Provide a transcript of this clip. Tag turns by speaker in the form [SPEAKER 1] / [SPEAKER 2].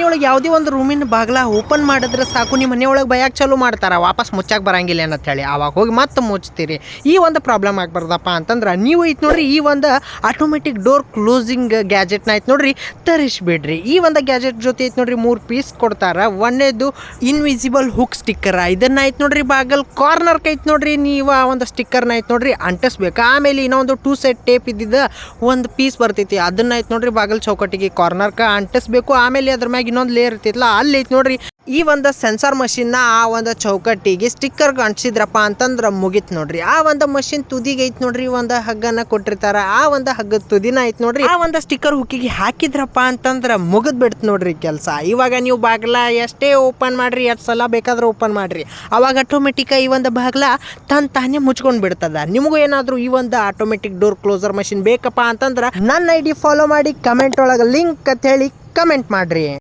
[SPEAKER 1] ಮನೆಯೊಳಗೆ ಯಾವುದೇ ಒಂದು ರೂಮಿನ ಬಾಗ್ಲ ಓಪನ್ ಮಾಡಿದ್ರೆ ಸಾಕು ನಿಮ್ಮ ಮನೆಯೊಳಗೆ ಬಯಕ್ಕೆ ಚಾಲು ಮಾಡ್ತಾರೆ, ವಾಪಸ್ ಮುಚ್ಚಕ್ಕೆ ಬರಂಗಿಲ್ಲ ಅಂತ ಹೇಳಿ. ಆವಾಗ ಹೋಗಿ ಮತ್ತೆ ಮುಚ್ತೀರಿ. ಈ ಒಂದು ಪ್ರಾಬ್ಲಮ್ ಆಗ್ಬಾರ್ದಪ್ಪ ಅಂತಂದ್ರೆ ನೀವು ಐತೆ ನೋಡ್ರಿ ಈ ಒಂದು ಆಟೋಮೆಟಿಕ್ ಡೋರ್ ಕ್ಲೋಸಿಂಗ್ ಗ್ಯಾಜೆಟ್ನ ಐತೆ ನೋಡ್ರಿ ತರಿಸ್ಬಿಡ್ರಿ. ಈ ಒಂದು ಗ್ಯಾಜೆಟ್ ಜೊತೆ ಐತೆ ನೋಡ್ರಿ 3 ಪೀಸ್ ಕೊಡ್ತಾರೆ. ಒಂದೇದು ಇನ್ವಿಸಿಬಲ್ ಹುಕ್ ಸ್ಟಿಕ್ಕರ್, ಇದನ್ನ ಐತೆ ನೋಡ್ರಿ ಬಾಗಲ್ ಕಾರ್ನರ್ ಐತೆ ನೋಡ್ರಿ ನೀವು ಆ ಒಂದು ಸ್ಟಿಕ್ಕರ್ನ ಐತೆ ನೋಡ್ರಿ ಅಂಟಿಸ್ಬೇಕು. ಆಮೇಲೆ ಇನ್ನೊಂದು 2 ಸೆಟ್ ಟೇಪ್ ಇದ್ದಿದ್ದ ಒಂದು ಪೀಸ್ ಬರ್ತೈತಿ, ಅದನ್ನ ಐತೆ ನೋಡ್ರಿ ಬಾಗಲ್ ಚೌಕಟ್ಟಿಗೆ ಕಾರ್ನರ್ಕ ಅಂಟಿಸ್ಬೇಕು. ಆಮೇಲೆ ಅದ್ರ ಮ್ಯಾಗ ಇನ್ನೊಂದು ಲೇಯರ್ ಇರ್ತೈತಲ್ಲ ಅಲ್ಲಿ ಐತೆ ನೋಡ್ರಿ ಈ ಒಂದು ಸೆನ್ಸಾರ್ ಮಷಿನ್ನ ಆ ಒಂದು ಚೌಕಟ್ಟಿಗೆ ಸ್ಟಿಕ್ಕರ್ಗೆ ಅಂಟಿಸಿದ್ರಪ್ಪ ಅಂತಂದ್ರೆ ಮುಗಿತ್ ನೋಡ್ರಿ. ಆ ಒಂದು ಮಷಿನ್ ತುದಿಗೆ ಐತೆ ನೋಡ್ರಿ ಒಂದು ಹಗ್ಗನ ಕೊಟ್ಟಿರ್ತಾರ, ಆ ಒಂದು ಹಗ್ಗದ ತುದಿನ ಐತೆ ನೋಡ್ರಿ ಆ ಒಂದು ಸ್ಟಿಕ್ಕರ್ ಹುಕ್ಕಿಗೆ ಹಾಕಿದ್ರಪ್ಪ ಅಂತಂದ್ರೆ ಮುಗಿದ್ ಬಿಡ್ತು ನೋಡ್ರಿ ಕೆಲಸ. ಇವಾಗ ನೀವು ಬಾಗ್ಲ ಎಷ್ಟೇ ಓಪನ್ ಮಾಡ್ರಿ, ಎಷ್ಟು ಸಲ ಬೇಕಾದ್ರೂ ಓಪನ್ ಮಾಡ್ರಿ, ಅವಾಗ ಆಟೋಮೆಟಿಕ್ ಈ ಒಂದು ಬಾಗ್ಲ ತಾನೇ ಮುಚ್ಕೊಂಡು ಬಿಡ್ತದ. ನಿಮಗೂ ಏನಾದರೂ ಈ ಒಂದು ಆಟೋಮೆಟಿಕ್ ಡೋರ್ ಕ್ಲೋಸರ್ ಮಷಿನ್ ಬೇಕಪ್ಪ ಅಂತಂದ್ರೆ ನನ್ನ ID ಫಾಲೋ ಮಾಡಿ, ಕಮೆಂಟ್ ಒಳಗೆ ಲಿಂಕ್ ಅಂತ ಹೇಳಿ ಕಮೆಂಟ್ ಮಾಡ್ರಿ.